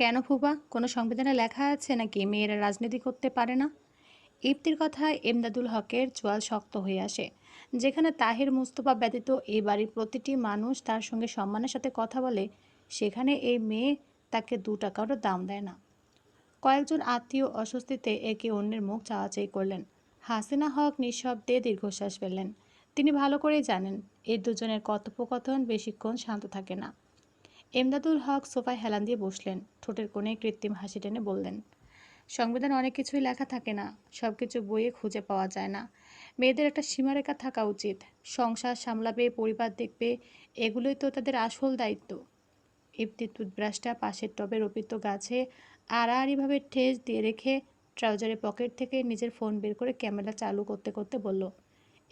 কেন ফুবা? কোনো সংবিধানে লেখা আছে নাকি মেয়েরা রাজনীতি করতে পারে না? ইপ্তির কথায় এমদাদুল হকের চোয়াল শক্ত হয়ে আসে। যেখানে তাহির মুস্তফা ব্যতীত এই বাড়ির প্রতিটি মানুষ তার সঙ্গে সম্মানের সাথে কথা বলে, সেখানে এই মেয়ে তাকে 2 টাকারও দাম দেয় না। কয়েকজন আত্মীয় অস্বস্তিতে একে অন্যের মুখ চাওয়াচাই করলেন। হাসিনা হক নিঃশব্দে দীর্ঘশ্বাস ফেললেন। তিনি ভালো করেই জানেন, এই দুজনের কথোপকথন বেশিক্ষণ শান্ত থাকে না। এমদাদুল হক সোফায় হেলান দিয়ে বসলেন। ঠোঁটের কোণে কৃত্রিম হাসি টেনে বললেন, সংবিধানে অনেক কিছুই লেখা থাকে না, সব কিছু বইয়ে খুঁজে পাওয়া যায় না। মেয়েদের একটা সীমারেখা থাকা উচিত। সংসার সামলাবে, পরিবার দেখবে, এগুলোই তো তাদের আসল দায়িত্ব। ইফতি টুথব্রাশটা পাশের টবে রোপিত গাছে আড়াআড়িভাবে ঠেস দিয়ে রেখে ট্রাউজারের পকেট থেকে নিজের ফোন বের করে ক্যামেরা চালু করতে করতে বলল,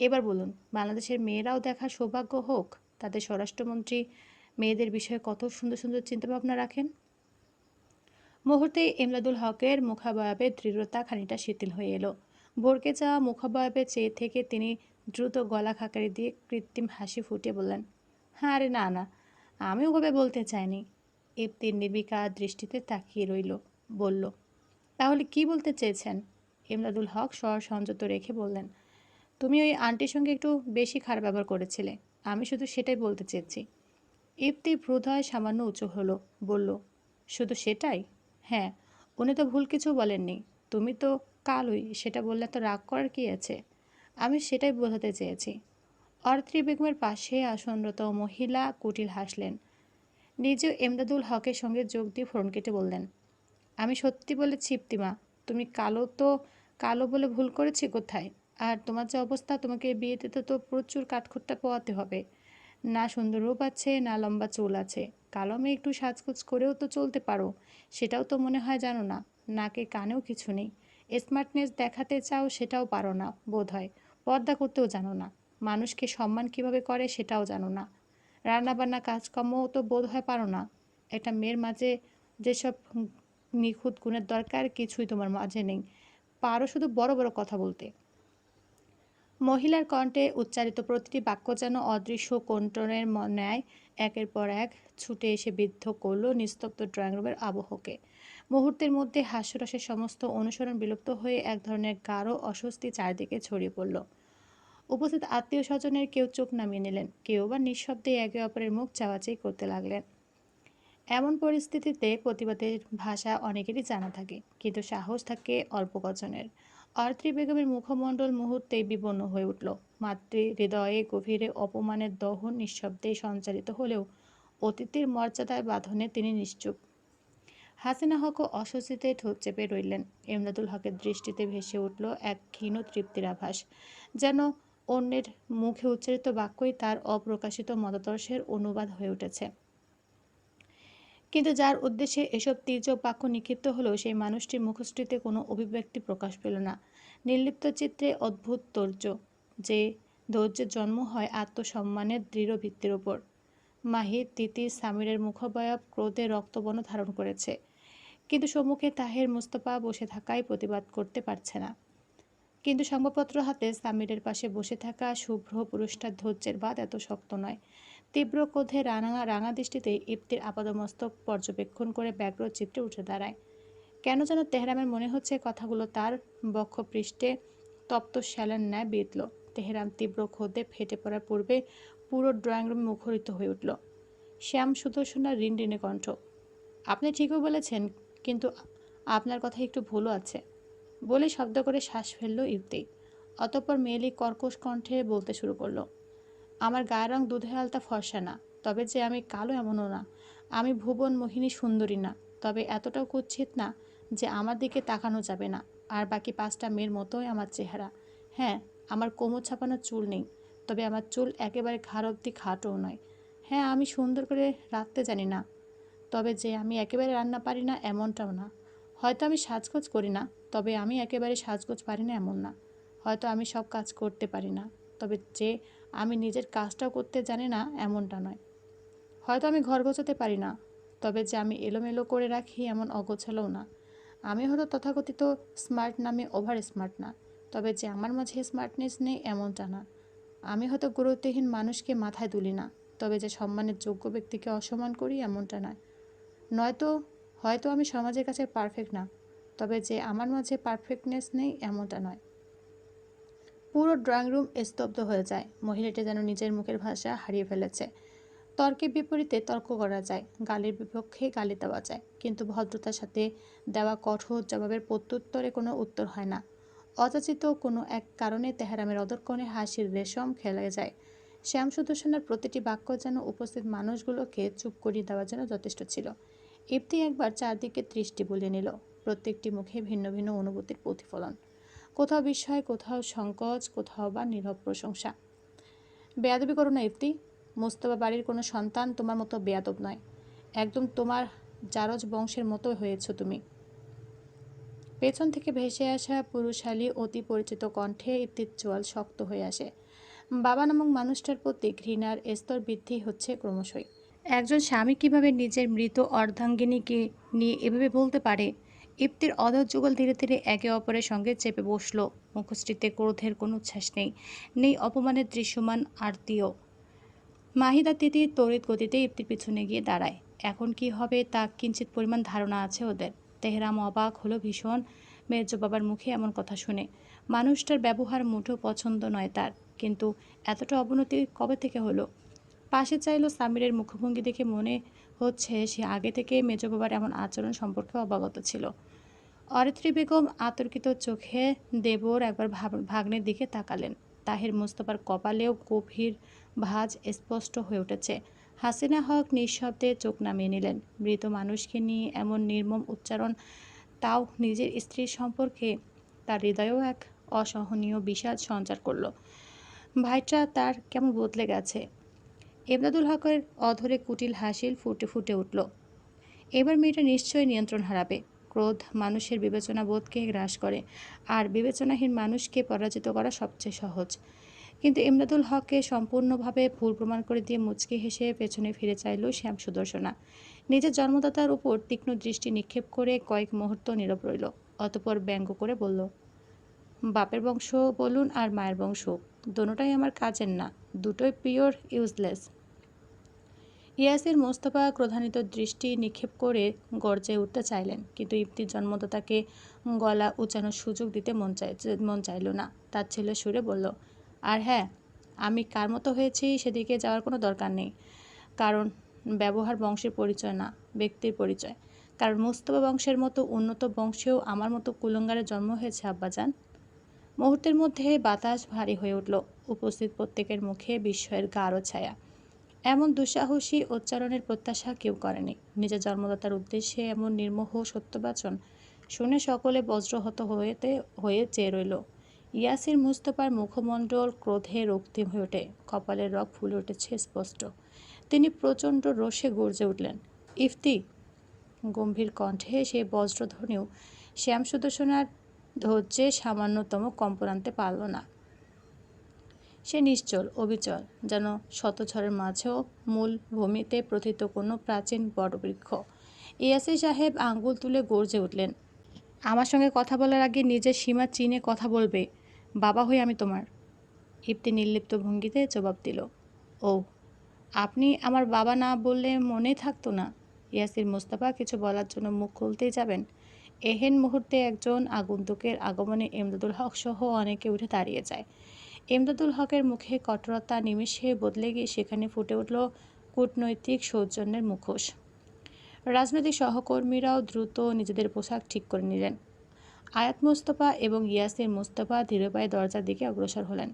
এবার বলুন, বাংলাদেশের মেয়েরাও দেখার সৌভাগ্য হোক। তাদের স্বরাষ্ট্রমন্ত্রী মেয়েদের বিষয়ে কত সুন্দর সুন্দর চিন্তাভাবনা রাখেন। মুহূর্তেই এমদাদুল হকের মুখাবয়বের দৃঢ়তা খানিকটা শিথিল হয়ে এলো। ভরকে যাওয়া মুখাবয়বে চেয়ে থেকে তিনি দ্রুত গলা খাকারি দিয়ে কৃত্রিম হাসি ফুটিয়ে বললেন, হ্যাঁ আরে না না, আমি ওভাবে বলতে চাইনি। ইপ্তির নির্বিকার দৃষ্টিতে তাকিয়ে রইল। বলল, তাহলে কি বলতে চেয়েছেন? এমদাদুল হক স্বর সংযত রেখে বললেন, তুমি ওই আন্টির সঙ্গে একটু বেশি খারাপ ব্যবহার করেছিলে। আমি শুধু সেটাই বলতে চেয়েছি। ইপ্তি ভ্রুধয় সামান্য উঁচু হলো। বলল, শুধু সেটাই? হ্যাঁ, উনি তো ভুল কিছু বলেননি। তুমি তো কালই, সেটা বললে তো রাগ করার কি আছে? আমি সেটাই বোঝাতে চেয়েছি। অর্ত্রী বেগমের পাশে আসনরত মহিলা কুটিল হাসলেন। নিজেও এমদাদুল হকের সঙ্গে যোগ দিয়ে ফোন কেটে বললেন, আমি সত্যি বলেছি ইপ্তিমা, তুমি কালো তো কালো বলে ভুল করেছি কোথায়? আর তোমার যে অবস্থা, তোমাকে এই বিয়েতে তো প্রচুর কাঠখোট্টা পোয়াতে হবে। না সুন্দর রূপ আছে, না লম্বা চুল আছে। কালো মেয়ে একটু সাজগোজ করেও তো চলতে পারো, সেটাও তো মনে হয় জানো না। নাকে কানেও কিছু নেই। স্মার্টনেস দেখাতে চাও, সেটাও পারো না বোধ হয়। পর্দা করতেও জানো না। মানুষকে সম্মান কিভাবে করে সেটাও জানো না। রান্নাবান্না কাজকর্মও তো বোধ হয় পারো না। একটা মেয়ের মাঝে যেসব নিখুঁত গুণের দরকার, কিছুই তোমার মাঝে নেই। পারো শুধু বড় বড় কথা বলতে। মহিলার কণ্ঠে উচ্চারিত প্রতিটি বাক্য যেন অদৃশ্য কোন্টনের ন্যায় একের পর এক ছুটে এসে বিদ্ধ করল নিস্তব্ধ ড্রয়িং রুমের আবহকে। মুহূর্তের মধ্যে হাস্যরসের সমস্ত অনুসরণ বিলুপ্ত হয়ে এক ধরনের গাঢ় অস্বস্তি চারদিকে ছড়িয়ে পড়ল। উপস্থিত আত্মীয় স্বজনের কেউ চোখ নামিয়ে নিলেন, কেউ বা নিঃশব্দে একে অপরের মুখ চাওয়াচাই করতে লাগলেন। এমন পরিস্থিতিতে প্রতিবাদের ভাষা অনেকেরই জানা থাকে, কিন্তু সাহস থাকে অল্প কজনের। অর্ত্রী বেগমের মুখমণ্ডল মুহূর্তেই বিবর্ণ হয়ে উঠল। মাতৃ হৃদয়ে গভীরে অপমানের দহন নিঃশব্দে সঞ্চারিত হলেও অতিথির মর্যাদায় বাঁধনে তিনি নিশ্চুপ। হাসিনা হকও অস্বস্তিতে ঠোঁট চেপে রইলেন। এমদাদুল হকের দৃষ্টিতে ভেসে উঠল এক ক্ষীণ তৃপ্তির আভাস, যেন অন্যের মুখে উচ্চারিত বাক্যই তার অপ্রকাশিত মতাদর্শের অনুবাদ হয়ে উঠেছে। কিন্তু যার উদ্দেশ্যে এসব তীর্যক বাক্য নিক্ষিপ্ত হলো, সেই মানুষটির মুখশ্রীতে কোনো অভিব্যক্তি প্রকাশ পেল না। নির্লিপ্ত চিত্রে অদ্ভুত ধৈর্য, যে ধৈর্যের জন্ম হয় আত্মসম্মানের দৃঢ় ভিত্তির ওপর। মাহির, তিতির, সামিরের মুখবয়ব ক্রোধে রক্তবর্ণ ধারণ করেছে, কিন্তু সম্মুখে তাহের মুস্তফা বসে থাকায় প্রতিবাদ করতে পারছে না। কিন্তু সংবাদপত্র হাতে সামিরের পাশে বসে থাকা শুভ্র পুরুষটার ধৈর্যের বাঁধ এত শক্ত নয়। তীব্র ক্রোধে রাঙা রাঙা দৃষ্টিতে ইপ্তির আপাদমস্তক পর্যবেক্ষণ করে ব্যগ্র চিত্রে উঠে দাঁড়ায়। কেন যেন তেহরামের মনে হচ্ছে কথাগুলো তার বক্ষপৃষ্ঠে তপ্ত শ্যালের ন্যায় বিঁধল। তেহরাম তীব্র ক্রোধে ফেটে পড়ার পূর্বে পুরো ড্রয়িং রুম মুখরিত হয়ে উঠল। শ্যাম সুদর্শনার রিনরিনে কণ্ঠ, আপনি ঠিকই বলেছেন, কিন্তু আপনার কথা একটু ভুলও আছে। বলে শব্দ করে শ্বাস ফেলল ইফতি। অতঃপর মেয়েলি কর্কশ কণ্ঠে বলতে শুরু করলো, আমার গায়ের রং দুধে আলতা ফর্সা না, তবে যে আমি কালো এমনও না। আমি ভুবন মোহিনী সুন্দরী না, তবে এতটাও কুৎসিত না যে আমার দিকে তাকানো যাবে না। আর বাকি 5টা মেয়ের মতোই আমার চেহারা। হ্যাঁ, আমার কোমর ছাপানো চুল নেই, তবে আমার চুল একেবারে ঘাড় অবধি খাটোও নয়। হ্যাঁ, আমি সুন্দর করে রাখতে জানি না, তবে যে আমি একেবারে রান্না পারি না এমনটাও না। হয়তো আমি সাজগোজ করি না, তবে আমি একেবারে সাজগোজ পারি না এমন না। হয়তো আমি সব কাজ করতে পারি না, তবে যে আমি নিজের কাজটাও করতে জানি না এমনটা নয়। হয়তো আমি ঘর গোছাতে পারি না, তবে যে আমি এলোমেলো করে রাখি এমন অগোছালোও না। আমি হয়তো তথাকথিত স্মার্ট নামে ওভার স্মার্ট না, তবে যে আমার মাঝে স্মার্টনেস নেই এমনটা না। আমি হয়তো গুরুত্বহীন মানুষকে মাথায় তুলি না, তবে যে সম্মানের যোগ্য ব্যক্তিকে অসম্মান করি এমনটা নয়। নয়তো হয়তো আমি সমাজের কাছে পারফেক্ট না, তবে যে আমার মাঝে পারফেক্টনেস নেই এমনটা নয়। পুরো ড্রয়িং রুম স্তব্ধ হয়ে যায়। মহিলাটি যেন নিজের মুখের ভাষা হারিয়ে ফেলেছে। তর্কের বিপরীতে তর্ক করা যায়, গালির বিপক্ষে গালি দেওয়া যায়, কিন্তু ভদ্রতার সাথে দেওয়া কঠোর জবাবের প্রত্যুত্তরে কোনো উত্তর হয় না। অযাচিত কোনো এক কারণে তেহরামের অদরকণে হাসির রেশম খেলে যায়। শ্যামসুদর্শনের প্রতিটি বাক্য যেন উপস্থিত মানুষগুলোকে চুপ করিয়ে দেওয়ার জন্য যথেষ্ট ছিল। ইফতি একবার চারদিকে দৃষ্টি বুলিয়ে নিল। প্রত্যেকটি মুখে ভিন্ন ভিন্ন অনুভূতির প্রতিফলন। কোথাও বিস্ময়, কোথাও সংকোচ, কোথাও বা নীরব প্রশংসা। বেয়াদবি করো না ইফতি। মোস্তফা বাড়ির কোনো সন্তান তোমার মতো বেয়াদব নয়। একদম তোমার জারজ বংশের মতো হয়েছ তুমি। পেছন থেকে ভেসে আসা পুরুষালী অতি পরিচিত কণ্ঠে ইফতির চোয়াল শক্ত হয়ে আসে। বাবা নামক মানুষটার প্রতি ঘৃণার স্তর বৃদ্ধি হচ্ছে ক্রমশই। একজন স্বামী কিভাবে নিজের মৃত অর্ধাঙ্গিনীকে নিয়ে এভাবে বলতে পারে? ইফতির অধর যুগল ধীরে ধীরে একে অপরের সঙ্গে চেপে বসল। মুখশ্রীতে ক্রোধের কোনো উচ্ছ্বাস নেই, নেই অপমানের দৃশ্যমান আরতিও। মাহিদা তিথি তড়িৎ গতিতে ইফতির পিছনে গিয়ে দাঁড়ায়। এখন কি হবে তা কিঞ্চিত পরিমাণ ধারণা আছে ওদের। তেহরাম অবাক হলো ভীষণ মেজো বাবার মুখে এমন কথা শুনে। মানুষটার ব্যবহার মুঠো পছন্দ নয় তার, কিন্তু এতটা অবনতি কবে থেকে হলো? পাশে চাইল সামিরের মুখভঙ্গি দেখে মনে হচ্ছে সে আগে থেকে মেজো বাবার এমন আচরণ সম্পর্কে অবগত ছিল। অরিত্রী বেগম আতর্কিত চোখে দেবর একবার ভাগ্নের দিকে তাকালেন। তাহের মুস্তফার কপালেও গভীর ভাঁজ স্পষ্ট হয়ে উঠেছে। হাসিনা হক নিঃশব্দে চোখ নামিয়ে নিলেন। মৃত মানুষকে নিয়ে এমন নির্মম উচ্চারণ, তাও নিজের স্ত্রীর সম্পর্কে, তার হৃদয়েও এক অসহনীয় বিষাদ সঞ্চার করল। ভাইটা তার কেমন বদলে গেছে। এমদাদুল হকের অধরে কুটিল হাসিল ফুটে ফুটে উঠল। এবার মেয়েটা নিশ্চয়ই নিয়ন্ত্রণ হারাবে। ক্রোধ মানুষের বিবেচনা বোধকে গ্রাস করে, আর বিবেচনাহীন মানুষকে পরাজিত করা সবচেয়ে সহজ। কিন্তু ইমদাদুল হককে সম্পূর্ণভাবে ভুল প্রমাণ করে দিয়ে মুচকি হেসে পেছনে ফিরে চাইল শ্যাম সুদর্শনা। নিজের জন্মদাতার উপর তীক্ষ্ণ দৃষ্টি নিক্ষেপ করে কয়েক মুহূর্ত নীরব রইল। অতঃপর ব্যঙ্গ করে বলল, বাপের বংশ বলুন আর মায়ের বংশ, দোনোটাই আমার কাজের না, দুটোই পিওর ইউজলেস। ইয়াসির মোস্তফা ক্রোধান্বিত দৃষ্টি নিক্ষেপ করে গর্জে উঠতে চাইলেন, কিন্তু ইফতির জন্মদাতাকে গলা উঁচানোর সুযোগ দিতে মন চাইল না। তার ছেলে সুরে বলল, আর হ্যাঁ, আমি কার মতো হয়েছি সেদিকে যাওয়ার কোনো দরকার নেই। কারণ ব্যবহার বংশের পরিচয় না, ব্যক্তির পরিচয়। কারণ মোস্তফা বংশের মতো উন্নত বংশেও আমার মতো কুলঙ্গারের জন্ম হয়েছে আব্বাজান। মুহূর্তের মধ্যে বাতাস ভারী হয়ে উঠল। উপস্থিত প্রত্যেকের মুখে বিস্ময়ের গাঢ় ছায়া। এমন দুঃসাহসী উচ্চারণের প্রত্যাশা কেউ করেনি। নিজের জন্মদাতার উদ্দেশ্যে এমন নির্মোহ সত্যবাচন শুনে সকলে বজ্রহত হয়ে চেয়ে রইল। ইয়াসির মুস্তফার মুখমণ্ডল ক্রোধে রক্তিম হয়ে ওঠে, কপালের রগ ফুলে উঠেছে স্পষ্ট। তিনি প্রচণ্ড রোষে গর্জে উঠলেন, ইফতি! গম্ভীর কণ্ঠে সেই বজ্রধ্বনিও শ্যাম সুদর্শনার ধৈর্যে সামান্যতম কম্পন আনতে পারল না। সে নিশ্চল, অবিচল, যেন শতঝড়ের মাঝেও মূল ভূমিতে প্রথিত কোনো প্রাচীন বটবৃক্ষ। ইয়াসির সাহেব আঙ্গুল তুলে গর্জে উঠলেন, আমার সঙ্গে কথা বলার আগে নিজের সীমা চিনে কথা বলবে। বাবা হই আমি তোমার। ইফতি নির্লিপ্ত ভঙ্গিতে জবাব দিল, ও, আপনি আমার বাবা না বললে মনেই থাকতো না। ইয়াসির মোস্তফা কিছু বলার জন্য মুখ খুলতেই যাবেন, এহেন মুহূর্তে একজন আগন্তুকের আগমনে এমদাদুল হক সহ অনেকে উঠে দাঁড়িয়ে যায়। এমদাদুল হকের মুখে কঠোরতা নিমেষে বদলে গিয়ে সেখানে ফুটে উঠল কূটনৈতিক সৌজন্যের মুখোশ। রাজনৈতিক সহকর্মীরাও দ্রুত নিজেদের পোশাক ঠিক করে নিলেন। আয়াত মোস্তফা এবং ইয়াসির মোস্তফা ধীরে পায়ে দরজার দিকে অগ্রসর হলেন।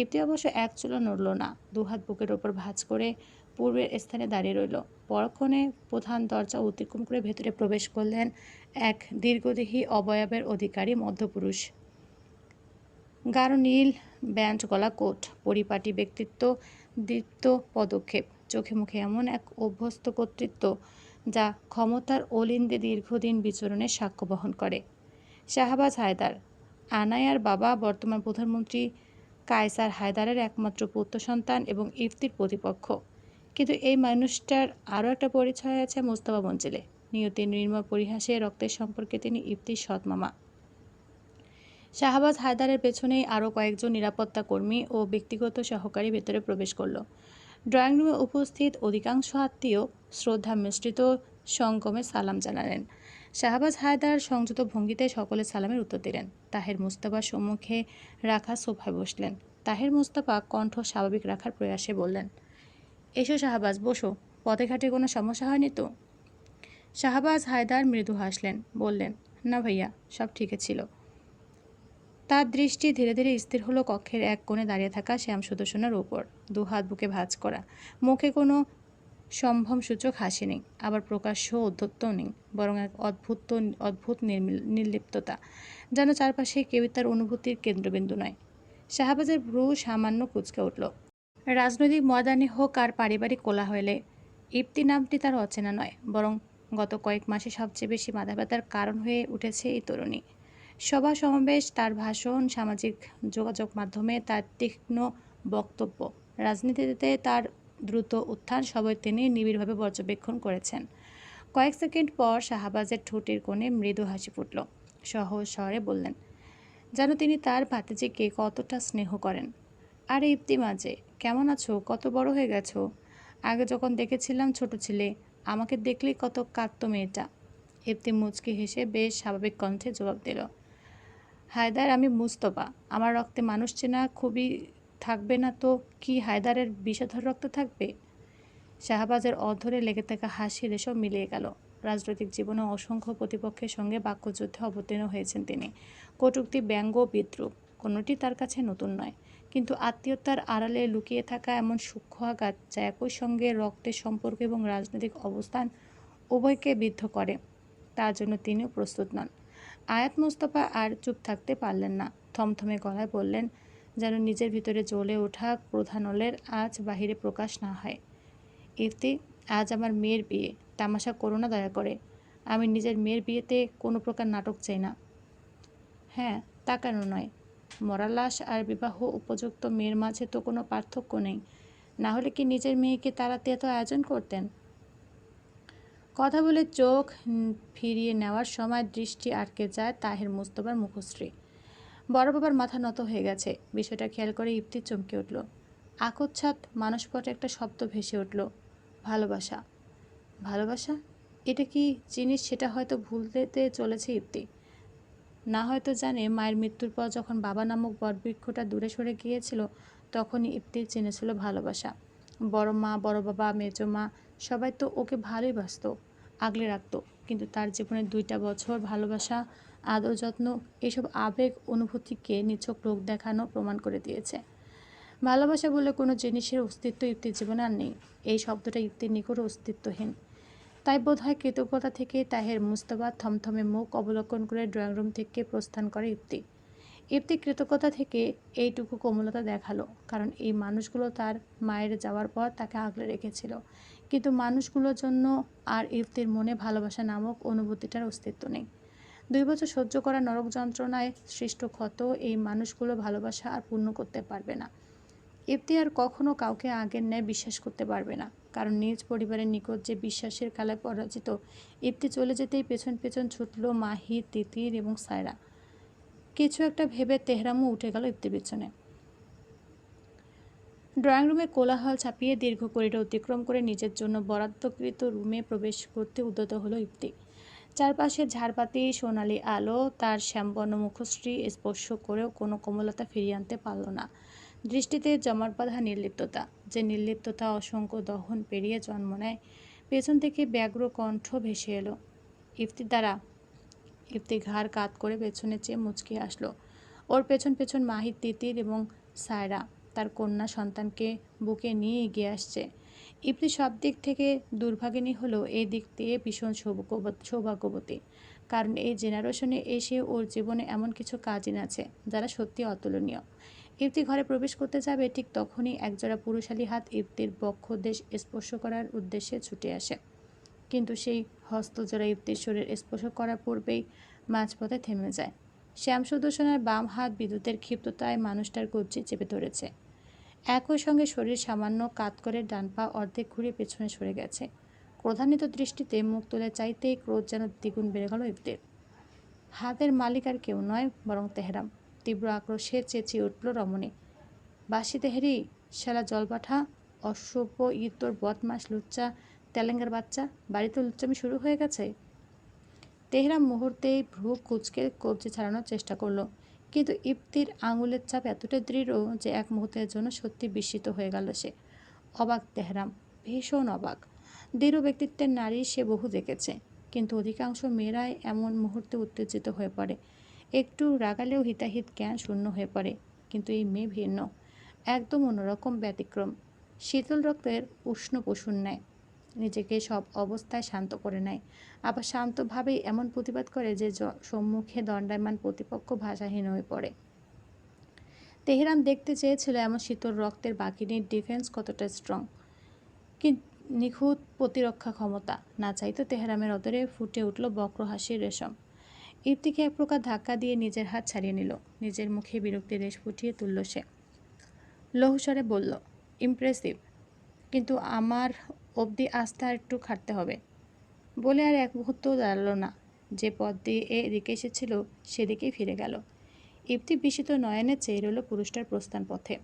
ইফতি অবশ্য এক চুলও নড়ল না, দুহাত বুকের ওপর ভাঁজ করে পূর্বের স্থানে দাঁড়িয়ে রইল। পরক্ষণে প্রধান দরজা অতিক্রম করে ভেতরে প্রবেশ করলেন এক দীর্ঘদেহী অবয়বের অধিকারী মধ্যপুরুষ। গাঢ় নীল ব্যান্ড গলা কোট, পরিপাটি ব্যক্তিত্ব, দীপ্ত পদক্ষেপ, চোখে মুখে এমন এক অভ্যস্ত কর্তৃত্ব যা ক্ষমতার অলিন্দে দীর্ঘদিন বিচরণের সাক্ষ্য বহন করে। শাহবাজ হায়দার, আনায়ার বাবা, বর্তমান প্রধানমন্ত্রী কায়সার হায়দারের একমাত্র পুত্র সন্তান এবং ইফতির প্রতিপক্ষ। কিন্তু এই মানুষটার আরও একটা পরিচয় আছে মোস্তফা মঞ্জিলে। নিয়তির নির্মম পরিহাসে রক্তের সম্পর্কে তিনি ইফতির সৎ মামা। শাহবাজ হায়দারের পেছনেই আরও কয়েকজন নিরাপত্তা কর্মী ও ব্যক্তিগত সহকারী ভেতরে প্রবেশ করল। ড্রয়িং রুমে উপস্থিত অধিকাংশ আত্মীয় শ্রদ্ধা মিশ্রিত সঙ্গমে সালাম জানালেন। শাহবাজ হায়দার সংযত ভঙ্গিতে সকলের সালামের উত্তর দিলেন। তাহের মুস্তফার সম্মুখে রাখা সোফায় বসলেন। তাহের মুস্তফা কণ্ঠ স্বাভাবিক রাখার প্রয়াসে বললেন, এসো শাহবাজ, বসো। পথে ঘাটে কোনো সমস্যা হয়নি তো? শাহবাজ হায়দার মৃদু হাসলেন, বললেন, না ভাইয়া, সব ঠিকই ছিল। তার দৃষ্টি ধীরে ধীরে স্থির হলো কক্ষের এক কোণে দাঁড়িয়ে থাকা শ্যাম সুদর্শনের উপর। দুহাত বুকে ভাঁজ করা, মুখে কোনো সম্ভ্রমসূচক হাসি নেই, আবার প্রকাশ্য ঔদ্ধত্যও নেই, বরং এক অদ্ভুত নির্লিপ্ততা, যেন চারপাশে কেউই তার অনুভূতির কেন্দ্রবিন্দু নয়। শাহবাজের ভ্রু সামান্য কুঁচকে উঠল। রাজনৈতিক ময়দানে হোক আর পারিবারিক কোলাহলে, ইপ্তি নামটি তার অচেনা নয়, বরং গত কয়েক মাসে সবচেয়ে বেশি মাথা ব্যথার কারণ হয়ে উঠেছে এই তরুণী। সভা সমাবেশ, তার ভাষণ, সামাজিক যোগাযোগ মাধ্যমে তার তীক্ষ্ণ বক্তব্য, রাজনীতিতে তার দ্রুত উত্থান, সবই তিনি নিবিড়ভাবে পর্যবেক্ষণ করেছেন। কয়েক সেকেন্ড পর শাহবাজের ঠোঁটের কোণে মৃদু হাসি ফুটল। সহজ স্বরে বললেন, যেন তিনি তার ভাতিজিকে কতটা স্নেহ করেন। আরে ইপ্তি মাঝে, কেমন আছো? কত বড় হয়ে গেছো। আগে যখন দেখেছিলাম ছোট ছিলে, আমাকে দেখলেই কত কাঁদতো মেয়েটা। ইপ্তি মুচকি হেসে বেশ স্বাভাবিক কণ্ঠে জবাব দিল, হায়দার, আমি মুস্তফা। আমার রক্তে মানুষ চেনা খুবই থাকবে না তো কি হায়দারের বিষধর রক্ত থাকবে? শাহবাজের অধরে লেগে থাকা হাসি রেশম মিলিয়ে গেল। রাজনৈতিক জীবনে অসংখ্য প্রতিপক্ষের সঙ্গে বাক্যযুদ্ধে অবতীর্ণ হয়েছেন তিনি। কটূক্তি, ব্যঙ্গ, বিদ্রুপ, কোনোটি তার কাছে নতুন নয়। কিন্তু আত্মীয়তার আড়ালে লুকিয়ে থাকা এমন সূক্ষ্ম আঘাত, যা একই সঙ্গে রক্তের সম্পর্ক এবং রাজনৈতিক অবস্থান উভয়কে বিদ্ধ করে, তার জন্য তিনিও প্রস্তুত নন। আয়াত মুস্তফা আর চুপ থাকতে পারলেন না। থমথমে গলায় বললেন, যেন নিজের ভিতরে জ্বলে ওঠা ক্রোধানলের আজ বাহিরে প্রকাশ না হয়, ইফতি, আজ আমার মেয়ের বিয়ে, তামাশা করো না দয়া করে। আমি নিজের মেয়ের বিয়েতে কোনো প্রকার নাটক চাই না। হ্যাঁ, তা কেন নয়? মরা লাশ আর বিবাহ উপযুক্ত মেয়ের মাঝে তো কোনো পার্থক্য নেই। না হলে কি নিজের মেয়েকে তাড়াতে এত আয়োজন করতেন? কথা বলে চোখ ফিরিয়ে নেওয়ার সময় দৃষ্টি আটকে যায় তাহের মুস্তফার মুখশ্রী। বড় বাবার মাথা নত হয়ে গেছে। বিষয়টা খেয়াল করে ইপ্তি চমকে উঠল। আকচ্ছাত মানসপটে একটা শব্দ ভেসে উঠল, ভালোবাসা। ভালোবাসা, এটা কি জিনিস সেটা হয়তো ভুলতে চলেছে ইপ্তি। না হয়তো জানে, মায়ের মৃত্যুর পর যখন বাবা নামক বটবৃক্ষটা দূরে সরে গিয়েছিল, তখনই ইপ্তি চিনেছিল ভালোবাসা। বড় মা, বড় বাবা, মেজো মা সবাই তো ওকে ভালোই বাসত, আগলে রাখত। কিন্তু তার জীবনে 2টা বছর ভালোবাসা, আদর, যত্ন, এসব আবেগ অনুভূতিকে নিছক লোক দেখানো প্রমাণ করে দিয়েছে। ভালোবাসা বলে কোনো জিনিসের অস্তিত্ব ইপ্তির জীবনে আর নেই। এই শব্দটা ইপ্তির নিকট অস্তিত্বহীন। তাই বোধহয় কৃতজ্ঞতা থেকে তাহের মুস্তফা থমথমে মুখ অবলোকন করে ড্রয়িং রুম থেকে প্রস্থান করে ইপ্তি। ইপ্তি কৃতজ্ঞতা থেকে এইটুকু কোমলতা দেখালো, কারণ এই মানুষগুলো তার মায়ের যাওয়ার পর তাকে আগলে রেখেছিল। কিন্তু মানুষগুলোর জন্য আর ইপ্তির মনে ভালোবাসা নামক অনুভূতিটার অস্তিত্ব নেই। 2 বছর সহ্য করা নরক যন্ত্রণায় সৃষ্ট ক্ষত এই মানুষগুলো ভালোবাসা আর পূর্ণ করতে পারবে না। ইপ্তি আর কখনো কাউকে আগের ন্যায় বিশ্বাস করতে পারবে না, কারণ নিজ পরিবারের নিকট যে বিশ্বাসের কালায় পরাজিত, ইপ্তি চলে যেতেই পেছন পেছন ছুটল মাহি, তিতির এবং সায়রা। কিছু একটা ভেবে তেহরামও উঠে গেল ইপ্তির পিছনে। ড্রয়িং রুমের কোলাহল ছাপিয়ে দীর্ঘ করিডোর অতিক্রম করে নিজের জন্য বরাদ্দকৃত রুমে প্রবেশ করতে উদ্যত হলো ইপ্তি। চারপাশে ঝাড়বাতি, সোনালি আলো তার শ্যামবর্ণ মুখশ্রী স্পর্শ করেও কোনো কোমলতা ফিরিয়ে আনতে পারল না। দৃষ্টিতে জমাট বাঁধা নির্লিপ্ততা, যে নির্লিপ্ততা অসংখ্য দহন পেরিয়ে জন্ম নেয়। পেছন থেকে ব্যগ্র কণ্ঠ ভেসে এলো, ইফতি দ্বারা। ইফতি ঘাড় কাত করে পেছনে চেয়ে মুচকি আসলো। ওর পেছন পেছন মাহির, তিতির এবং সায়রা তার কন্যা সন্তানকে বুকে নিয়ে এগিয়ে আসছে। ইপ্তি সব দিক থেকে দুর্ভাগিনী হলেও এই দিক দিয়ে ভীষণ সৌভাগ্যবতী, কারণ এই জেনারেশনে এসে ওর জীবনে এমন কিছু কাজিন আছে যারা সত্যি অতুলনীয়। ইপ্তি ঘরে প্রবেশ করতে যাবে, ঠিক তখনই একজোড়া পুরুষালী হাত ইপ্তির বক্ষদেশ স্পর্শ করার উদ্দেশ্যে ছুটে আসে। কিন্তু সেই হস্তজোড়া ইপ্তির শরীর স্পর্শ করার পূর্বেই মাঝপথে থেমে যায়। শ্যাম সুদর্শনের বাম হাত বিদ্যুতের ক্ষিপ্ততায় মানুষটার কবজি চেপে ধরেছে। একই সঙ্গে শরীর সামান্য কাত করে ডান পা অর্ধেক ঘুরে পেছনে সরে গেছে। ক্রোধান্বিত দৃষ্টিতে মুখ তুলে চাইতেই ক্রোধ যেন দ্বিগুণ বেড়ে গেল ইপ্তির। হাতের মালিক আর কেউ নয়, বরং তেহরাম। তীব্র আক্রোশে চেঁচিয়ে উঠল রমণী, বাসি তেহেরি, শালা জলপাঠা, অসভ্য ইতর বদমাস লুচ্চা, তেলেঙ্গার বাচ্চা, বাড়িতে উচ্চামি শুরু হয়ে গেছে। তেহরান মুহূর্তেই ভ্রু কুচকে কবজি ছাড়ানোর চেষ্টা করলো, কিন্তু ইফতির আঙুলের চাপ এতটা দৃঢ় যে এক মুহূর্তের জন্য সত্যি বিস্মিত হয়ে গেল সে। অবাক তেহরাম, ভীষণ অবাক। দৃঢ় ব্যক্তিত্বের নারী সে বহু দেখেছে, কিন্তু অধিকাংশ মেয়েরাই এমন মুহূর্তে উত্তেজিত হয়ে পড়ে, একটু রাগালেও হিতাহিত জ্ঞান শূন্য হয়ে পড়ে। কিন্তু এই মেয়ে ভিন্ন, একদম অন্যরকম, ব্যতিক্রম। শীতল রক্তের উষ্ণ পশুর ন্যায় নিজেকে সব অবস্থায় শান্ত করে নেয়, আবার শান্তভাবেই এমন প্রতিবাদ করে যে সম্মুখে দণ্ডায়মান প্রতিপক্ষ ভাষাহীন হয়ে পড়ে। তেহরান দেখতে চেয়েছিল এমন শীতল রক্তের বাঘিনীর ডিফেন্স কতটা স্ট্রং, কি নিখুঁত প্রতিরক্ষা ক্ষমতা। না চাইতো তেহরামের অদরে ফুটে উঠল বক্র হাসির রেশম। ইফতিকে এক প্রকার ধাক্কা দিয়ে নিজের হাত ছাড়িয়ে নিল, নিজের মুখে বিরক্তির রেশ ফুটিয়ে তুলল সে। লৌহস্বরে বলল, ইমপ্রেসিভ, কিন্তু আমার অবধি আস্থা একটু খাটতে হবে। বলে আর এক মুহূর্তও দাঁড়ালো না, যে পথ দিয়ে এদিকে এসেছিল সেদিকেই ফিরে গেল। ইফতি বিস্মিত নয়নে চেয়ে রইল পুরুষটার প্রস্থান পথে।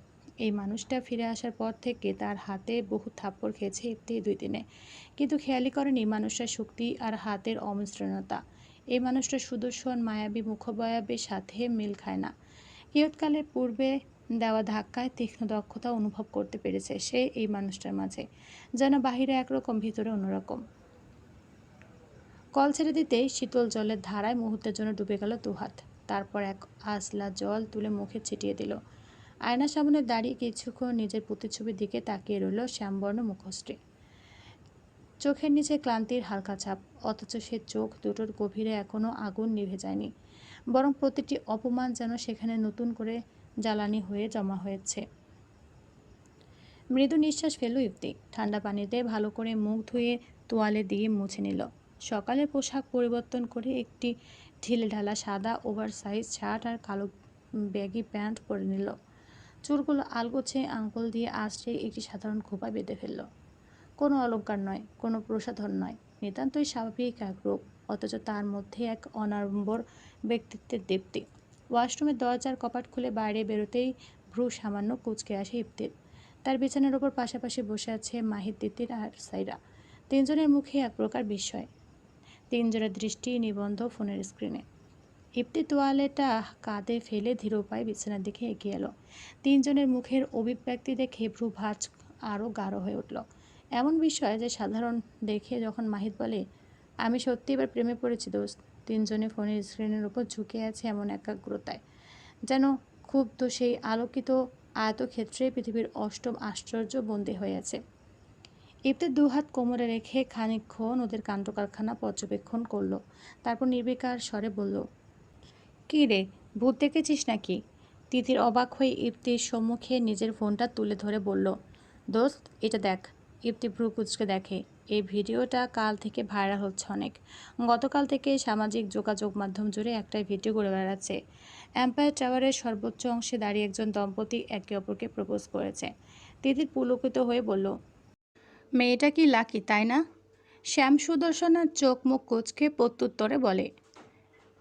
এই মানুষটা ফিরে আসার পর থেকে তার হাতে বহু থাপ্পড় খেয়েছে ইফতি 2 দিনে, কিন্তু খেয়ালই করেনি মানুষটার শক্তি আর হাতের অমসৃণতা। এই মানুষটার সুদর্শন মায়াবী মুখবয়াবের সাথে মিল খায় না। কিয়ৎকালের পূর্বে দেওয়া ধাক্কায় তীক্ষ্ণ দক্ষতা অনুভব করতে পেরেছে সে এই মানুষটার মাঝে, যেন বাহিরে একরকম ভিতরে অন্যরকম। কল ছেড়ে দিতেই শীতল জলের ধারায় মুহূর্তের জন্য ডুবে গেল দুহাত। তারপর এক আঁচলা জল তুলে মুখে ছিটিয়ে দিল। আয়নার সামনে দাঁড়িয়ে কিছুক্ষণ নিজের প্রতিচ্ছবির দিকে তাকিয়ে রইল শ্যামবর্ণ মুখশ্রী। চোখের নিচে ক্লান্তির হালকা ছাপ, অথচ সে চোখ দুটোর গভীরে এখনও আগুন নিভে যায়নি, বরং প্রতিটি অপমান যেন সেখানে নতুন করে জ্বালানি হয়ে জমা হয়েছে। মৃদু নিঃশ্বাস ফেলল ইফতি, ঠান্ডা পানিতে ভালো করে মুখ ধুয়ে তোয়ালে দিয়ে মুছে নিল। সকালের পোশাক পরিবর্তন করে একটি ঢিলেঢালা সাদা ওভারসাইজ শার্ট আর কালো ব্যাগি প্যান্ট পরে নিল। চুলগুলো আলগোছে আঙ্গুল দিয়ে আঁচড়ে একটি সাধারণ খোপা বেঁধে ফেলল। কোনো অলংকার নয়, কোনো প্রসাধন নয়, নিতান্তই স্বাভাবিক এক রূপ, অথচ তার মধ্যে এক অনাড়ম্বর ব্যক্তিত্বের দীপ্তি। ওয়াশরুমের দরজার কপাট খুলে বাইরে বেরোতেই ভ্রু সামান্য কুঁচকে আসে ইফতির। তার বিছানার ওপর পাশাপাশি বসে আছে মাহির, তিতির আর সাইরা। তিনজনের মুখে এক প্রকার বিস্ময়, তিনজনের দৃষ্টি নিবন্ধ ফোনের স্ক্রিনে। ইফতি তোয়ালেটা কাঁধে ফেলে ধীর পায়ে বিছানার দিকে এগিয়ে এলো। তিনজনের মুখের অভিব্যক্তি দেখে ভ্রু ভাঁজ আরও গাঢ় হয়ে উঠল। এমন বিষয় যে সাধারণ দেখে যখন মাহিদ বলে, আমি সত্যি এবার প্রেমে পড়েছি দোস্ত। তিনজনে ফোনের স্ক্রিনের উপর ঝুঁকে আছে এমন একাগ্রতায়, যেন ক্ষুব্ধ সেই আলোকিত আয়তক্ষেত্রে পৃথিবীর অষ্টম আশ্চর্য বন্দী হয়ে আছে। ইফতি দুহাত কোমরে রেখে খানিকক্ষণ ওদের কাণ্ডকারখানা পর্যবেক্ষণ করল, তারপর নির্বিকার স্বরে বলল, কী রে, ভূত দেখেছিস নাকি? তিতির অবাক হয়ে ইফতির সম্মুখে নিজের ফোনটা তুলে ধরে বলল, দোস্ত এটা দেখ। ইফতি ভ্রু কুঁচকে দেখে, এই ভিডিওটা কাল থেকে ভাইরাল হচ্ছে অনেক। গতকাল থেকে সামাজিক যোগাযোগ মাধ্যম জুড়ে একটাই ভিডিও ঘুরে বেড়াচ্ছে। এম্পায়ার টাওয়ারের সর্বোচ্চ অংশে দাঁড়িয়ে একজন দম্পতি একে অপরকে প্রপোজ করেছে। তিতির পুলকিত হয়ে বলল, মেয়েটা কি লাকি, তাই না? শ্যাম সুদর্শনার চোখ মুখ কুঁচকে প্রত্যুত্তরে বলে,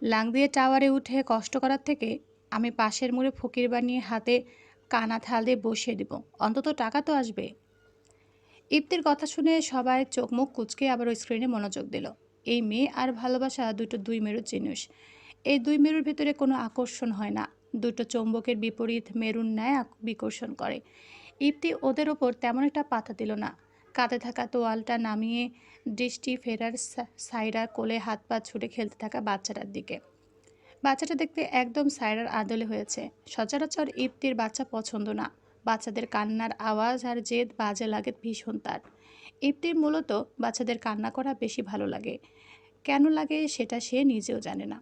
লাং দিয়ে টাওয়ারে উঠে কষ্ট করার থেকে আমি পাশের মোড়ে ফকির বানিয়ে হাতে কানা থাল দিয়ে বসিয়ে দিব, অন্তত টাকা তো আসবে। ইফতির কথা শুনে সবাই চোখ মুখ কুঁচকে আবার ওই স্ক্রিনে মনোযোগ দিল। এই মেয়ে আর ভালোবাসা দুটো দুই মেরুর জিনিস। এই দুই মেরুর ভিতরে কোনো আকর্ষণ হয় না, দুটো চৌম্বকের বিপরীত মেরুর ন্যায় বিকর্ষণ করে। ইফতি ওদের ওপর তেমন একটা পাতা দিল না, কাঁধে থাকা তোয়ালটা নামিয়ে দৃষ্টি ফেরার সাইরা কোলে হাত পা ছুটে খেলতে থাকা বাচ্চাটার দিকে। বাচ্চাটা দেখতে একদম সায়রার আদলে হয়েছে। সচরাচর ইফতির বাচ্চা পছন্দ না, বাচ্চাদের কান্নার আওয়াজ আর জেদ বাজে লাগে ভীষণ তার। ইফতির মূলত বাচ্চাদের কান্না করা বেশি ভালো লাগে, কেন লাগে সেটা সে নিজেও জানে না।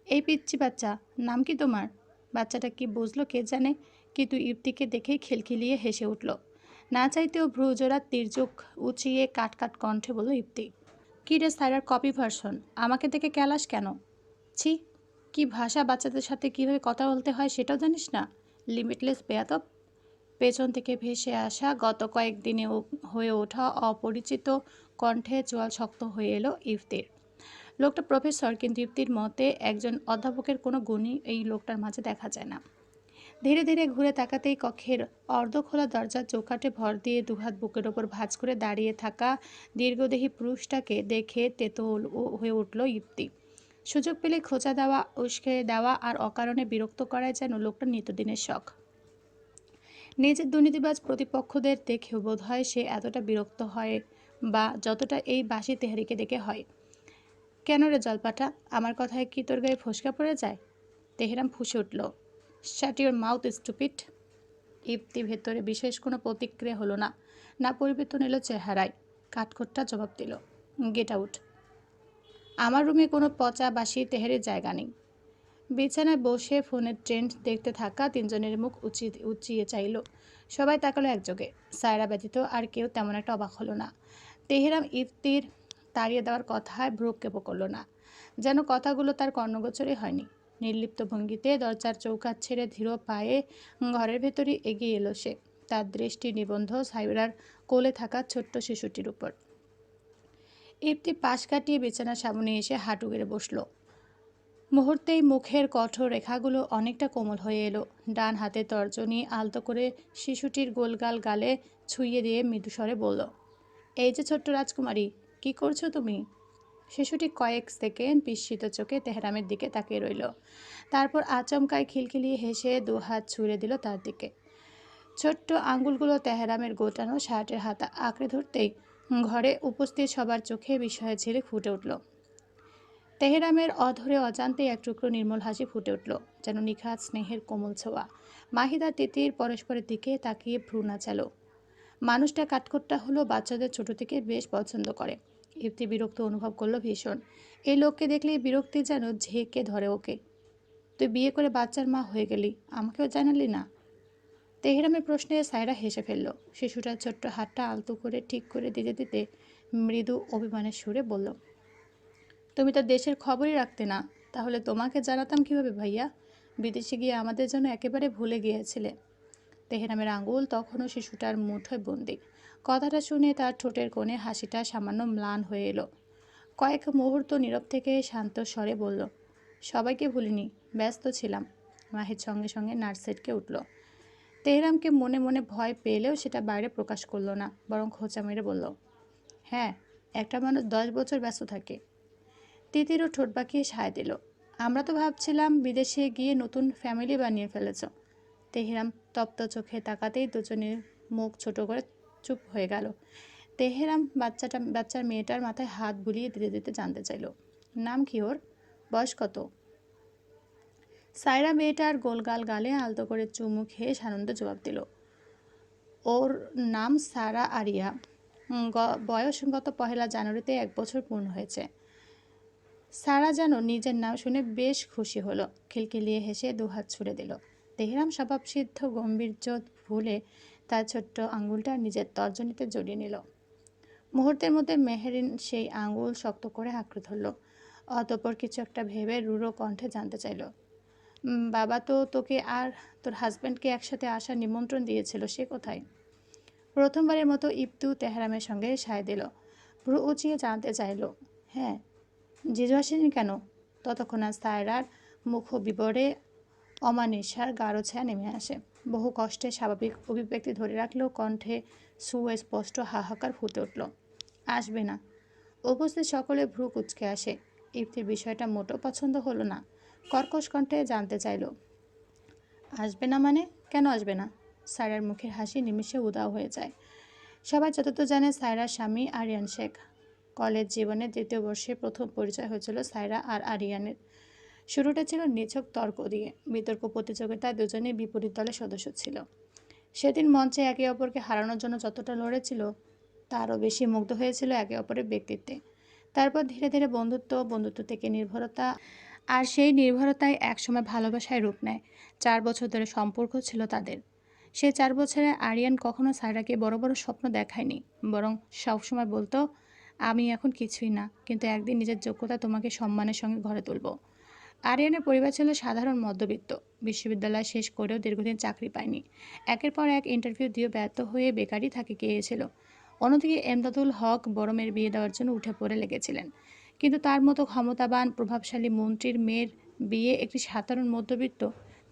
এই পিচ্চি বাচ্চা, নাম কি তোমার? বাচ্চাটা কি বুঝলো কে জানে, কিন্তু ইফতিকে দেখেই খিলখিলিয়ে হেসে উঠল। না চাইতেও ভ্রুজোড়া তির্যক উঁচিয়ে কাট কাট কণ্ঠে বলল ইফতি, কী রে সায়রার কপি ভার্সন, আমাকে দেখে ক্যালাস কেন? ছি, কি ভাষা, বাচ্চাদের সাথে কীভাবে কথা বলতে হয় সেটাও জানিস না, লিমিটলেস বেয়াদব। পেছন থেকে ভেসে আসা গত কয়েকদিনে হয়ে ওঠা অপরিচিত কণ্ঠে চোয়াল শক্ত হয়ে এলো ইফতির। লোকটা প্রফেসর, কিন্তু ইফতির মতে একজন অধ্যাপকের কোনো গুণই এই লোকটার মাঝে দেখা যায় না। ধীরে ধীরে ঘুরে তাকাতেই কক্ষের অর্ধখোলা দরজার চৌকাঠে ভর দিয়ে দুহাত বুকের ওপর ভাঁজ করে দাঁড়িয়ে থাকা দীর্ঘদেহী পুরুষটাকে দেখে তেতো হয়ে উঠল ইপ্তি। সুযোগ পেলে খোঁচা দেওয়া, উস্কে দেওয়া আর অকারণে বিরক্ত করায় যেন লোকটা নিত্যদিনের শখ। নিজের দুর্নীতিবাজ প্রতিপক্ষদের দেখেও বোধ হয় সে এতটা বিরক্ত হয় বা যতটা এই বাসি তেহারিকে দেখে হয়। কেন রে জলপাটা, আমার কথায় কি তোর গায়ে ফসকা পড়ে যায়? তেহরাম ফুঁসে উঠল, শাট ইউর মাউথ স্টুপিড। ইপ্তি ভেতরে বিশেষ কোনো প্রতিক্রিয়া হলো না, না পরিবর্তন এলো চেহারায়। কাঠখোট্টা জবাব দিল, গেট আউট। আমার রুমে কোনো পচা বাসি তেহারির জায়গা নেই। বিছানায় বসে ফোনের ট্রেন্ড দেখতে থাকা তিনজনের মুখ উঁচিয়ে চাইল। সবাই তাকালো একযোগে, সায়রা ব্যতীত আর কেউ তেমন একটা অবাক হলো না। তেহরাম ইফতির তাড়িয়ে দেওয়ার কথায় ভ্রুক্ষেপ করল না, যেন কথাগুলো তার কর্ণগোচরে হয়নি। নির্লিপ্ত ভঙ্গিতে দরজার চৌকাঠ ছেড়ে ধীর পায়ে ঘরের ভেতরে এগিয়ে এলো সে, তার দৃষ্টি নিবন্ধ সায়রার কোলে থাকা ছোট্ট শিশুটির উপর। ইফতি পাশ কাটিয়ে বিছানার সামনে এসে হাঁটু গেড়ে বসল। মুহূর্তেই মুখের কঠোর রেখাগুলো অনেকটা কোমল হয়ে এলো। ডান হাতে তর্জনী আলতো করে শিশুটির গোলগাল গালে ছুঁয়ে দিয়ে মৃদুস্বরে বলল, এই যে ছোট্ট রাজকুমারী, কি করছো তুমি? শিশুটি কয়েক সেকেন্ড বিস্মিত চোখে তেহরামের দিকে তাকিয়ে রইল, তারপর আচমকায় খিলখিলিয়ে হেসে দুহাত ছুঁড়ে দিল তার দিকে। ছোট্ট আঙ্গুলগুলো তেহরামের গোটানো শার্টের হাতা আঁকড়ে ধরতেই ঘরে উপস্থিত সবার চোখে বিস্ময়ের ঝিলিক ফুটে উঠল। তেহরামের অধরে অজান্তে এক টুকরো নির্মল হাসি ফুটে উঠল, যেন নিখাত স্নেহের কোমল ছোঁয়া। মাহিদা তিতির পরস্পরের দিকে তাকিয়ে ভ্রু নাচালো। মানুষটা কাঠখোট্টা হলো, বাচ্চাদের ছোট থেকে বেশ পছন্দ করে। ইপ্তি বিরক্ত অনুভব করলো ভীষণ। এই লোককে দেখলেই বিরক্তি যেন ঝেঁকে ধরে ওকে। তুই বিয়ে করে বাচ্চার মা হয়ে গেলি, আমাকেও জানালি না? তেহরামের প্রশ্নে সায়রা হেসে ফেলল। শিশুটার ছোট্ট হাতটা আলতো করে ঠিক করে দিতে দিতে মৃদু অভিমানের সুরে বলল, তুমি তো দেশের খবরই রাখতে না, তাহলে তোমাকে জানাতাম কিভাবে ভাইয়া? বিদেশে গিয়ে আমাদের জন্য একেবারে ভুলে গিয়েছিলে। তেহরামের আঙুল তখনও শিশুটার মুঠোয় বন্দি। কথাটা শুনে তার ঠোঁটের কোণে হাসিটা সামান্য ম্লান হয়ে এলো। কয়েক মুহূর্ত নীরব থেকে শান্ত স্বরে বলল, সবাইকে ভুলিনি, ব্যস্ত ছিলাম। মাহির সঙ্গে সঙ্গে নার্সেটকে উঠল। তেহরামকে মনে মনে ভয় পেলেও সেটা বাইরে প্রকাশ করলো না, বরং খোঁচা মেরে বলল, হ্যাঁ, একটা মানুষ 10 বছর ব্যস্ত থাকে। তিতিরও ঠোঁট বাঁকিয়ে সায় দিল, আমরা তো ভাবছিলাম বিদেশে গিয়ে নতুন ফ্যামিলি বানিয়ে ফেলেছ। তেহরাম তপ্ত চোখে তাকাতেই দুজনের মুখ ছোট করে চুপ হয়ে গেল। তেহরাম বাচ্চার মেয়েটার মাথায় হাত বুলিয়ে দিতে দিতে জানতে চাইল, নাম কি ওর, বয়স কত? সায়রা মেয়েটার গোলগাল গালে আলতো করে চুমু খেয়ে সানন্দে জবাব দিল, ওর নাম সারা আরিয়া। বয়স গত 1 জানুয়ারিতে 1 বছর পূর্ণ হয়েছে। সারা যেন নিজের নাম শুনে বেশ খুশি হলো, খিলখিলিয়ে হেসে দুহাত ছুড়ে দিল। তেহরাম স্বভাবসিদ্ধ গম্ভীর্য ভুলে তার ছোট্ট আঙুলটা নিজের তর্জনীতে জড়িয়ে নিল। মুহূর্তের মধ্যে মেহেরিন সেই আঙুল শক্ত করে আঁকড়ে ধরল। অতঃপর কিছু একটা ভেবে রুড়ো কণ্ঠে জানতে চাইল, বাবা তো তোকে আর তোর হাজব্যান্ডকে একসাথে আসার নিমন্ত্রণ দিয়েছিল, সে কোথায়? প্রথমবারের মতো ইপ্তু তেহরামের সঙ্গে সায় দিল। ভ্রু উঁচিয়ে জানতে চাইল, হ্যাঁ। জিজু আসেনি কেন? ততক্ষণ আর সায়রার মুখ বিবরে অমানিসার গাঢ় ছায়া নেমে আসে। বহু কষ্টে স্বাভাবিক অভিব্যক্তি ধরে রাখলেও কণ্ঠে সুস্পষ্ট হাহাকার ফুটে উঠল, আসবে না। উপস্থিত সকলে ভ্রু কুঁচকে আসে। ইপ্তির বিষয়টা মোটেও পছন্দ হলো না। কর্কশ কণ্ঠে জানতে চাইল, আসবে না মানে? কেন আসবে না? সায়রার মুখের হাসি নিমিষে উধাও হয়ে যায়। সবাই যতদূর জানে সায়রার স্বামী আরিয়ান শেখ। কলেজ জীবনের 2য় বর্ষে প্রথম পরিচয় হয়েছিল সায়রা আর আরিয়ানের। শুরুটা ছিল নিছক তর্ক দিয়ে। বিতর্ক প্রতিযোগিতায় দুজনেই বিপরীত দলের সদস্য ছিল। সেদিন মঞ্চে একে অপরকে হারানোর জন্য যতটা লড়েছিল, তারও বেশি মুগ্ধ হয়েছিল একে অপরের ব্যক্তিত্বে। তারপর ধীরে ধীরে বন্ধুত্ব থেকে নির্ভরতা, আর সেই নির্ভরতায় একসময় ভালোবাসায় রূপ নেয়। 4 বছর ধরে সম্পর্ক ছিল তাদের। সেই 4 বছরে আরিয়ান কখনো সায়রাকে বড় বড় স্বপ্ন দেখায়নি, বরং সবসময় বলতো, আমি এখন কিছুই না, কিন্তু একদিন নিজের যোগ্যতা তোমাকে সম্মানের সঙ্গে ঘরে তুলব। আরিয়ানের পরিবার ছিল সাধারণ মধ্যবিত্ত। বিশ্ববিদ্যালয় শেষ করেও দীর্ঘদিন চাকরি পায়নি। একের পর এক ইন্টারভিউ দিয়ে ব্যর্থ হয়ে বেকারই থাকে গিয়েছিল। অন্যদিকে এমদাদুল হক বড় মেয়ের বিয়ে দেওয়ার জন্য উঠে পড়ে লেগেছিলেন। কিন্তু তার মতো ক্ষমতাবান প্রভাবশালী মন্ত্রীর মেয়ের বিয়ে একটি সাধারণ মধ্যবিত্ত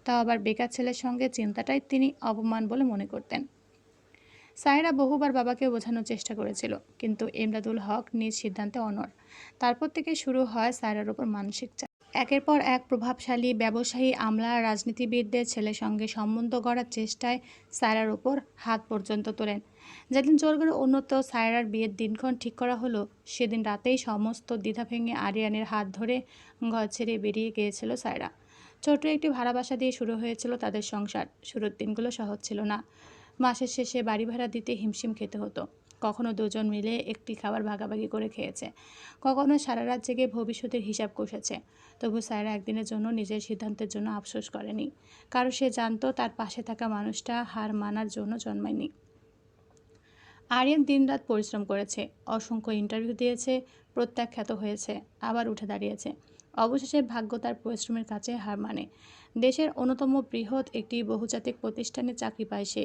তাও আবার বেকার ছেলের সঙ্গে চিন্তাটাই তিনি অপমান বলে মনে করতেন। সায়রা বহুবার বাবাকে বোঝানোর চেষ্টা করেছিল, কিন্তু এমদাদুল হক নিজ সিদ্ধান্তে অনড়। তারপর থেকে শুরু হয় সায়রার উপর মানসিক চাপ। একের পর এক প্রভাবশালী ব্যবসায়ী, আমলা, রাজনীতিবিদদের ছেলের সঙ্গে সম্বন্ধ গড়ার চেষ্টায় সায়রার উপর হাত পর্যন্ত তোলেন। যেদিন জোর করে উন্নত সায়রার বিয়ের দিনক্ষণ ঠিক করা হলো, সেদিন রাতেই সমস্ত দ্বিধা ভেঙে আরিয়ানের হাত ধরে ঘর ছেড়ে বেরিয়ে গিয়েছিল সায়রা। ছোট্ট একটি ভাড়া বাসা দিয়ে শুরু হয়েছিল তাদের সংসার। শুরুর দিনগুলো সহজ ছিল না। মাসের শেষে বাড়ি ভাড়া দিতে হিমশিম খেতে হতো। কখনো দুজন মিলে একটি খাবার ভাগাভাগি করে খেয়েছে, কখনো সারা রাত জেগে ভবিষ্যতের হিসাব কষেছে। তবু সায়রা একদিনের জন্য নিজের সিদ্ধান্তের জন্য আফসোস করেনি, কারণ সে জানতো তার পাশে থাকা মানুষটা হার মানার জন্য জন্মায়নি। আরিয়ান দিনরাত পরিশ্রম করেছে, অসংখ্য ইন্টারভিউ দিয়েছে, প্রত্যাখ্যাত হয়েছে, আবার উঠে দাঁড়িয়েছে। অবশেষে ভাগ্য তার পরিশ্রমের কাছে হার মানে। দেশের অন্যতম বৃহৎ একটি বহুজাতিক প্রতিষ্ঠানে চাকরি পায় সে।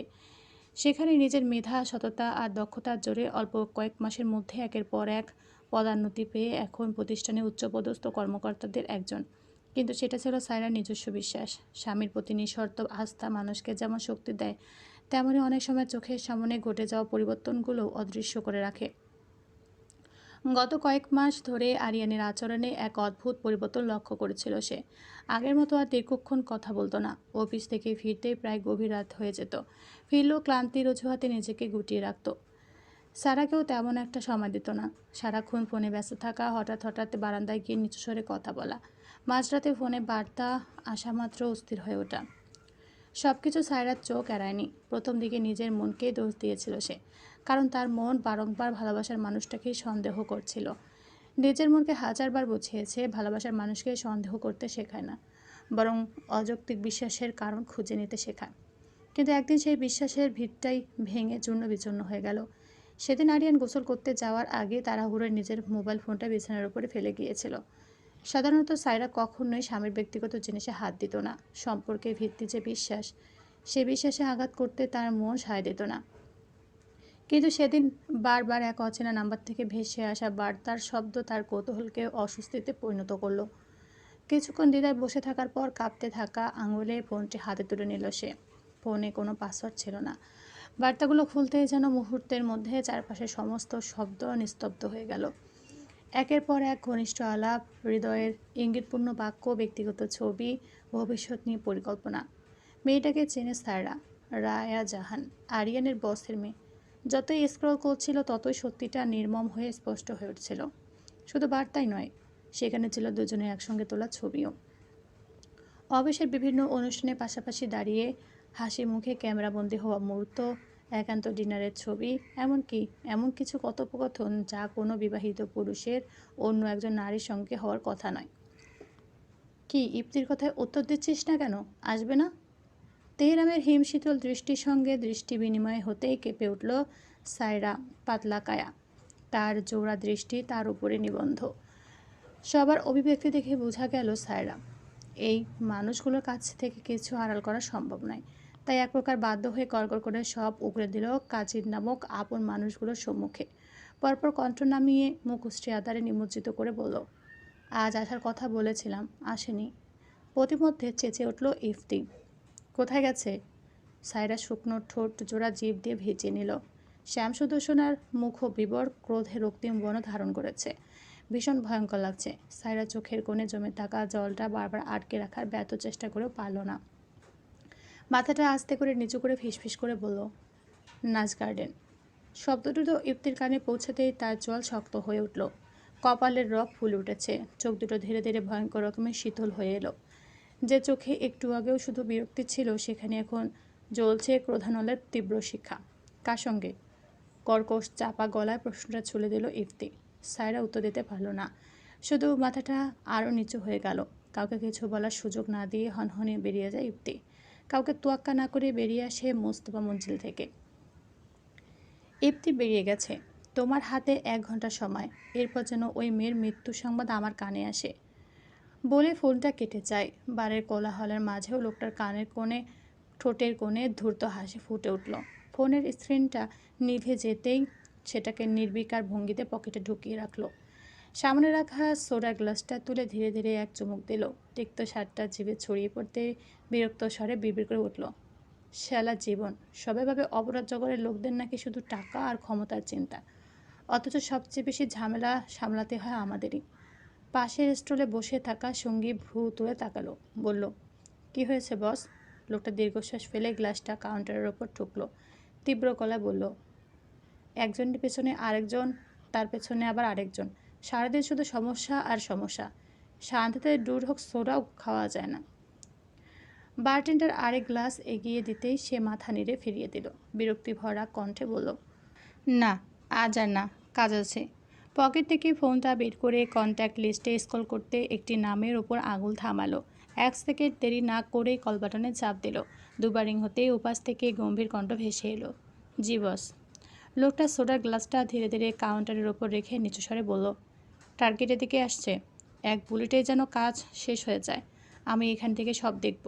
সেখানে নিজের মেধা, সততা আর দক্ষতার জোরে অল্প কয়েক মাসের মধ্যে একের পর এক পদোন্নতি পেয়ে এখন প্রতিষ্ঠানের উচ্চপদস্থ কর্মকর্তাদের একজন। কিন্তু সেটা ছিল সায়রার নিজস্ব বিশ্বাস। স্বামীর প্রতি নিঃশর্ত আস্থা মানুষকে যেমন শক্তি দেয়, তেমনই অনেক সময় চোখের সামনে ঘটে যাওয়া পরিবর্তনগুলো অদৃশ্য করে রাখে। গত কয়েক মাস ধরে আরিয়ানের আচরণে এক অদ্ভুত পরিবর্তন লক্ষ্য করেছিল সে। আগের মতো আর দীর্ঘক্ষণ কথা বলতো না। অফিস থেকে ফিরতে প্রায় গভীর রাত হয়ে যেত। ফিরলেও ক্লান্তির অজুহাতে নিজেকে গুটিয়ে রাখত। সারাকেও তেমন একটা সময় দিত না। সারাক্ষণ ফোনে ব্যস্ত থাকা, হঠাৎ হঠাৎ বারান্দায় গিয়ে নিচু স্বরে কথা বলা, মাঝরাতে ফোনে বার্তা আসা মাত্র অস্থির হয়ে ওঠা। সবকিছু সায়রার চোখ এড়ায়নি। প্রথম দিকে নিজের মনকে দোষ দিয়েছিল সে, কারণ তার মন বারংবার ভালোবাসার মানুষটাকেই সন্দেহ করছিল। নিজের মনকে হাজারবার বুঝিয়েছে, ভালোবাসার মানুষকে সন্দেহ করতে শেখায় না, বরং অযৌক্তিক বিশ্বাসের কারণ খুঁজে নিতে শেখায়। কিন্তু একদিন সেই বিশ্বাসের ভিতটাই ভেঙে চূর্ণ বিচূর্ণ হয়ে গেল। সেদিন আরিয়ান গোসল করতে যাওয়ার আগে তাড়াহুড়োয় নিজের মোবাইল ফোনটা বিছানার উপরে ফেলে গিয়েছিল। সাধারণত সায়রা কখনোই স্বামীর ব্যক্তিগত জিনিসে হাত দিত না। সম্পর্কের ভিত্তি যে বিশ্বাস, সে বিশ্বাসে আঘাত করতে তার মন সায় দিত না। কিন্তু সেদিন বারবার এক অচেনা নাম্বার থেকে ভেসে আসা বার্তার শব্দ তার কৌতূহলকে অস্বস্তিতে পরিণত করলো। কিছুক্ষণ দ্বিধায় বসে থাকার পর কাঁপতে থাকা আঙুলে ফোনটি হাতে তুলে নিল সে। ফোনে কোনো পাসওয়ার্ড ছিল না। বার্তাগুলো খুলতেই যেন মুহূর্তের মধ্যে চারপাশের সমস্ত শব্দ নিস্তব্ধ হয়ে গেল। একের পর এক ঘনিষ্ঠ আলাপ, হৃদয়ের ইঙ্গিতপূর্ণ বাক্য, ব্যক্তিগত ছবি, ভবিষ্যৎ নিয়ে পরিকল্পনা। মেয়েটাকে চেনে সায়রা, রায়া জাহান, আরিয়ানের বসের মেয়ে। যতই স্ক্রল করছিল ততই সত্যিটা নির্মম হয়ে স্পষ্ট হয়ে উঠছিল। শুধু বার্তাই নয়, সেখানে ছিল দুজনের একসঙ্গে তোলা ছবিও। অফিসের বিভিন্ন অনুষ্ঠানে পাশাপাশি দাঁড়িয়ে হাসি মুখে ক্যামেরাবন্দি হওয়া মুহূর্ত, একান্ত ডিনারের ছবি, এমনকি এমন কিছু কথোপকথন যা কোনো বিবাহিত পুরুষের অন্য একজন নারীর সঙ্গে হওয়ার কথা নয়। কি ইপ্তির কথায় উত্তর দিচ্ছিস না কেন? আসবে না? তেহরামের হিমশীতল দৃষ্টির সঙ্গে দৃষ্টি বিনিময় হতেই কেঁপে উঠল সায়রা পাতলা কায়া। তার জোড়া দৃষ্টি তার উপরে নিবন্ধ। সবার অভিব্যক্তি দেখে বোঝা গেল সায়রা এই মানুষগুলোর কাছ থেকে কিছু আড়াল করা সম্ভব নয়। তাই এক প্রকার বাধ্য হয়ে গড়গড় করে সব উগড়ে দিল কাজীর নামক আপন মানুষগুলোর সম্মুখে। পরপর কণ্ঠ নামিয়ে মুখশ্রী আধারে নিমজ্জিত করে বলল, আজ আসার কথা বলেছিলাম, আসেনি। প্রতিমধ্যে চেঁচে উঠল ইফতি, কোথায় গেছে? সায়রা শুকনো ঠোঁট জোড়া জিভ দিয়ে ভিজিয়ে নিল। শ্যামসুদর্শনার মুখ বিবর ক্রোধে রক্তিম বর্ণ ধারণ করেছে। ভীষণ ভয়ঙ্কর লাগছে। সায়রা চোখের কোণে জমে থাকা জলটা বারবার আটকে রাখার ব্যর্থ চেষ্টা করেও পারল না। মাথাটা আস্তে করে নিচু করে ফিসফিস করে বলল, নাচ গার্ডেন। শব্দ দুটো ইফতির কানে পৌঁছাতেই তার জল শক্ত হয়ে উঠল। কপালের রগ ফুলে উঠেছে। চোখ দুটো ধীরে ধীরে ভয়ঙ্কর রকমের শীতল হয়ে এলো। যে চোখে একটু আগেও শুধু বিরক্তি ছিল, সেখানে এখন জ্বলছে ক্রোধানলের তীব্র শিখা। কার সঙ্গে? কর্কশ চাপা গলায় প্রশ্নটা ছুড়ে দিল ইফতি। সায়রা উত্তর দিতে পারল না, শুধু মাথাটা আরও নিচু হয়ে গেল। কাউকে কিছু বলার সুযোগ না দিয়ে হনহনে বেরিয়ে যায় ইফতি। কাউকে তোয়াক্কা না করে বেরিয়ে আসে মোস্তফা মঞ্জিল থেকে। ইফতি বেরিয়ে গেছে। তোমার হাতে 1 ঘন্টা সময়, এরপর যেন ওই মেয়ের মৃত্যু সংবাদ আমার কানে আসে। বলে ফোনটা কেটে যায়। বারের কোলাহলের মাঝেও লোকটার কানের কোণে, ঠোঁটের কোণে ধূর্ত হাসি ফুটে উঠল। ফোনের স্ক্রিনটা নিভে যেতেই সেটাকে নির্বিকার ভঙ্গিতে পকেটে ঢুকিয়ে রাখল। সামনে রাখা সোডার গ্লাসটা তুলে ধীরে ধীরে এক চুমুক দিল। তিক্ত স্বাদটা জিভে ছড়িয়ে পড়তে বিরক্ত স্বরে বিড়বিড় করে উঠল, শালা জীবন! সবাই ভাবে অপরাধ জগতের লোকদের নাকি শুধু টাকা আর ক্ষমতার চিন্তা, অথচ সবচেয়ে বেশি ঝামেলা সামলাতে হয় আমাদেরই। পাশের স্টলে বসে থাকা সঙ্গী ভ্রু তুলে তাকালো, বলল, কি হয়েছে বস? লোকটা দীর্ঘশ্বাস ফেলে গ্লাসটা কাউন্টারের ওপর ঠুকলো, তীব্র গলায় বলল, একজনের পেছনে আরেকজন, তার পেছনে আবার আরেকজন, সারাদিন শুধু সমস্যা আর সমস্যা। শান্তিতে দূর হোক সোডাও খাওয়া যায় না। বারটেন্ডার আরেক গ্লাস এগিয়ে দিতেই সে মাথা নেড়ে ফিরিয়ে দিল, বিরক্তি ভরা কণ্ঠে বলল, না, আজ আর না, কাজ আছে। পকেট থেকে ফোনটা বের করে কন্ট্যাক্ট লিস্টে স্ক্রল করতে একটি নামের ওপর আঙুল থামালো। 1 সেকেন্ড দেরি না করেই কল বাটনে চাপ দিল। দুবার রিং হতেই উপাস থেকে গম্ভীর কণ্ঠ ভেসে এলো, জি বস। লোকটা সোডার গ্লাসটা ধীরে ধীরে কাউন্টারের ওপর রেখে নিচু স্বরে বলল, টার্গেটের দিকে আসছে, এক বুলেটে যেন কাজ শেষ হয়ে যায়। আমি এখান থেকে সব দেখব।